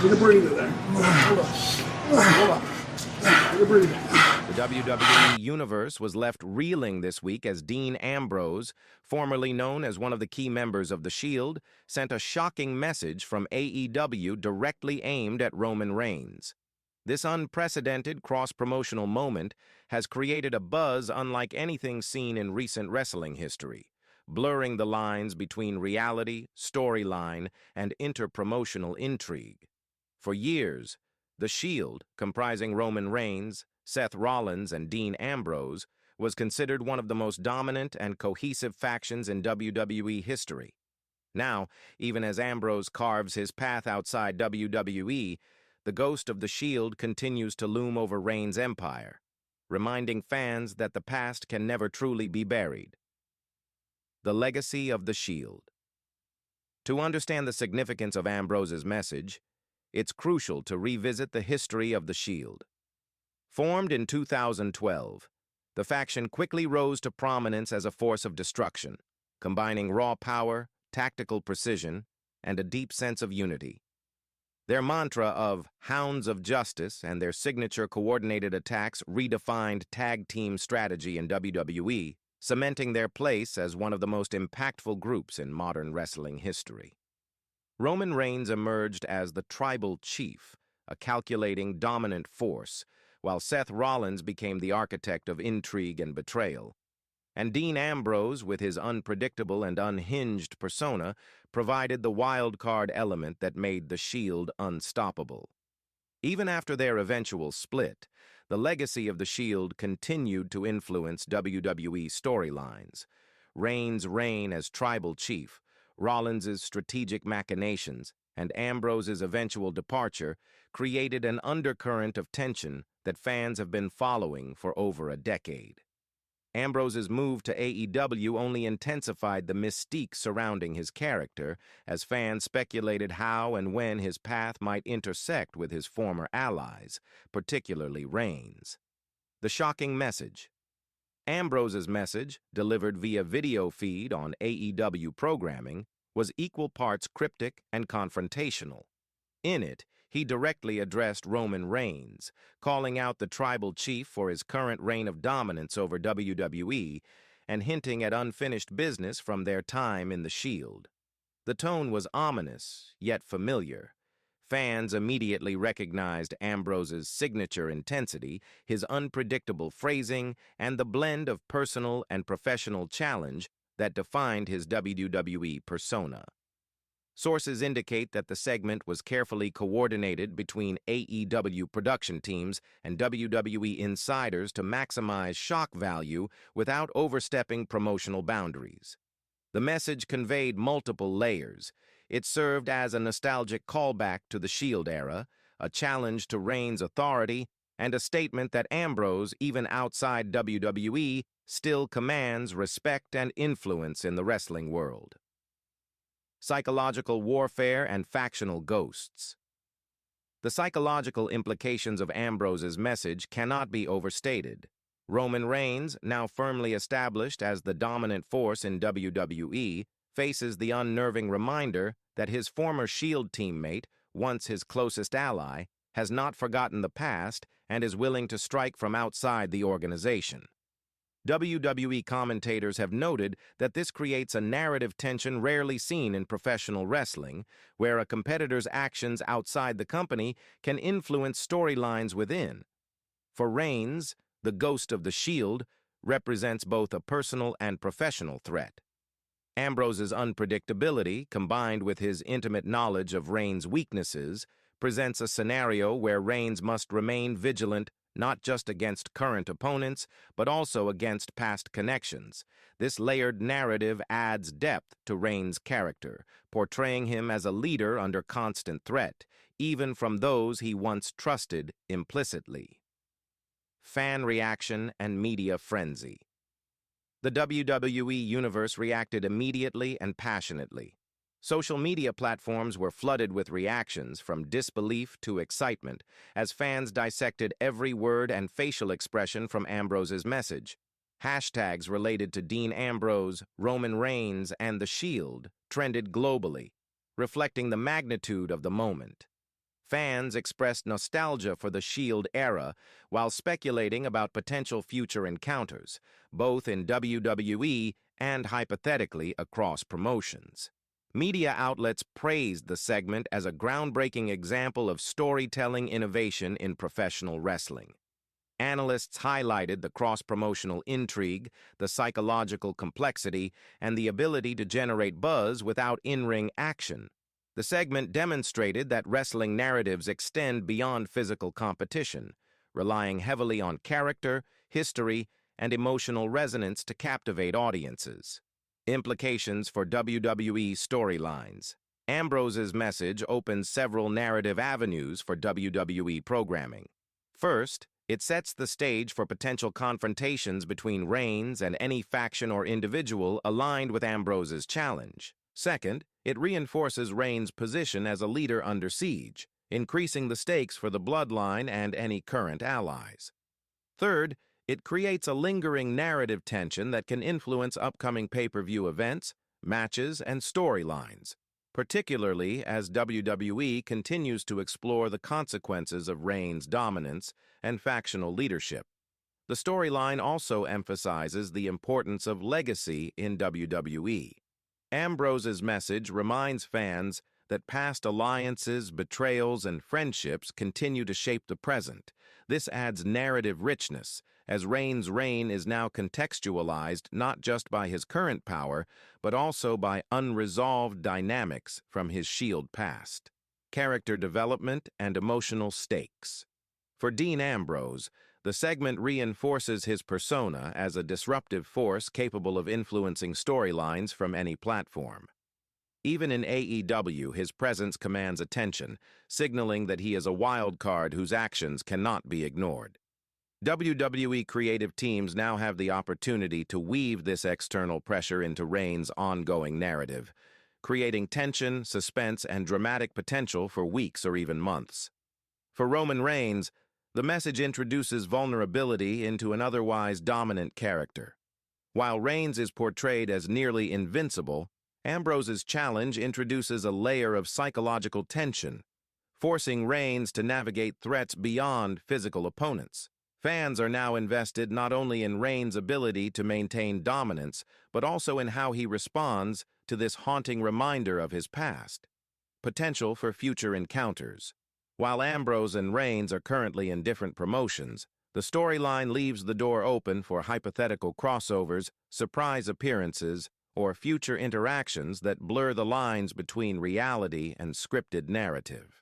Take a breather there. Hold up. Hold up. Take a breather. The WWE Universe was left reeling this week as Dean Ambrose, formerly known as one of the key members of The Shield, sent a shocking message from AEW directly aimed at Roman Reigns. This unprecedented cross-promotional moment has created a buzz unlike anything seen in recent wrestling history, blurring the lines between reality, storyline, and interpromotional intrigue. For years, The Shield, comprising Roman Reigns, Seth Rollins, and Dean Ambrose, was considered one of the most dominant and cohesive factions in WWE history. Now, even as Ambrose carves his path outside WWE, the ghost of The Shield continues to loom over Reigns' empire, reminding fans that the past can never truly be buried. The legacy of The Shield. To understand the significance of Ambrose's message, it's crucial to revisit the history of The Shield. Formed in 2012, the faction quickly rose to prominence as a force of destruction, combining raw power, tactical precision, and a deep sense of unity. Their mantra of Hounds of Justice and their signature coordinated attacks redefined tag team strategy in WWE, cementing their place as one of the most impactful groups in modern wrestling history. Roman Reigns emerged as the tribal chief, a calculating, dominant force, while Seth Rollins became the architect of intrigue and betrayal. And Dean Ambrose, with his unpredictable and unhinged persona, provided the wild card element that made The Shield unstoppable. Even after their eventual split, the legacy of The Shield continued to influence WWE storylines. Reigns' reign as tribal chief, Rollins' strategic machinations, and Ambrose's eventual departure created an undercurrent of tension that fans have been following for over a decade. Ambrose's move to AEW only intensified the mystique surrounding his character, as fans speculated how and when his path might intersect with his former allies, particularly Reigns. The shocking message. Ambrose's message, delivered via video feed on AEW programming, was equal parts cryptic and confrontational. In it, he directly addressed Roman Reigns, calling out the tribal chief for his current reign of dominance over WWE and hinting at unfinished business from their time in The Shield. The tone was ominous, yet familiar. Fans immediately recognized Ambrose's signature intensity, his unpredictable phrasing, and the blend of personal and professional challenge that defined his WWE persona. Sources indicate that the segment was carefully coordinated between AEW production teams and WWE insiders to maximize shock value without overstepping promotional boundaries. The message conveyed multiple layers. It served as a nostalgic callback to the Shield era, a challenge to Reigns' authority, and a statement that Ambrose, even outside WWE, still commands respect and influence in the wrestling world. Psychological warfare and factional ghosts. The psychological implications of Ambrose's message cannot be overstated. Roman Reigns, now firmly established as the dominant force in WWE, faces the unnerving reminder that his former Shield teammate, once his closest ally, has not forgotten the past and is willing to strike from outside the organization. WWE commentators have noted that this creates a narrative tension rarely seen in professional wrestling, where a competitor's actions outside the company can influence storylines within. For Reigns, the ghost of The Shield represents both a personal and professional threat. Ambrose's unpredictability, combined with his intimate knowledge of Reigns' weaknesses, presents a scenario where Reigns must remain vigilant not just against current opponents, but also against past connections. This layered narrative adds depth to Reigns' character, portraying him as a leader under constant threat, even from those he once trusted implicitly. Fan reaction and media frenzy. The WWE Universe reacted immediately and passionately. Social media platforms were flooded with reactions from disbelief to excitement as fans dissected every word and facial expression from Ambrose's message. Hashtags related to Dean Ambrose, Roman Reigns, and The Shield trended globally, reflecting the magnitude of the moment. Fans expressed nostalgia for the Shield era while speculating about potential future encounters, both in WWE and hypothetically across promotions. Media outlets praised the segment as a groundbreaking example of storytelling innovation in professional wrestling. Analysts highlighted the cross-promotional intrigue, the psychological complexity, and the ability to generate buzz without in-ring action. The segment demonstrated that wrestling narratives extend beyond physical competition, relying heavily on character, history, and emotional resonance to captivate audiences. Implications for WWE storylines. Ambrose's message opens several narrative avenues for WWE programming. First, it sets the stage for potential confrontations between Reigns and any faction or individual aligned with Ambrose's challenge. Second, it reinforces Reigns' position as a leader under siege, increasing the stakes for the bloodline and any current allies. Third, it creates a lingering narrative tension that can influence upcoming pay-per-view events, matches, and storylines, particularly as WWE continues to explore the consequences of Reigns' dominance and factional leadership. The storyline also emphasizes the importance of legacy in WWE. Ambrose's message reminds fans that past alliances, betrayals, and friendships continue to shape the present. This adds narrative richness, as Reigns' reign is now contextualized not just by his current power, but also by unresolved dynamics from his Shield past. Character development and emotional stakes. For Dean Ambrose, the segment reinforces his persona as a disruptive force capable of influencing storylines from any platform. Even in AEW, his presence commands attention, signaling that he is a wild card whose actions cannot be ignored. WWE creative teams now have the opportunity to weave this external pressure into Reigns' ongoing narrative, creating tension, suspense, and dramatic potential for weeks or even months. For Roman Reigns, the message introduces vulnerability into an otherwise dominant character. While Reigns is portrayed as nearly invincible, Ambrose's challenge introduces a layer of psychological tension, forcing Reigns to navigate threats beyond physical opponents. Fans are now invested not only in Reigns' ability to maintain dominance, but also in how he responds to this haunting reminder of his past. Potential for future encounters. While Ambrose and Reigns are currently in different promotions, the storyline leaves the door open for hypothetical crossovers, surprise appearances, or future interactions that blur the lines between reality and scripted narrative.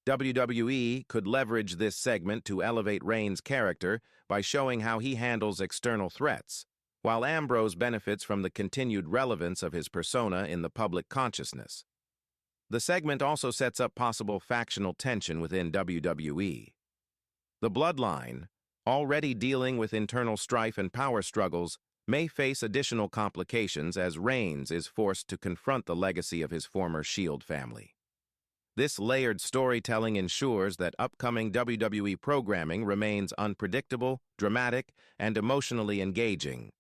WWE could leverage this segment to elevate Reigns' character by showing how he handles external threats, while Ambrose benefits from the continued relevance of his persona in the public consciousness. The segment also sets up possible factional tension within WWE. The Bloodline, already dealing with internal strife and power struggles, may face additional complications as Reigns is forced to confront the legacy of his former Shield family. This layered storytelling ensures that upcoming WWE programming remains unpredictable, dramatic, and emotionally engaging,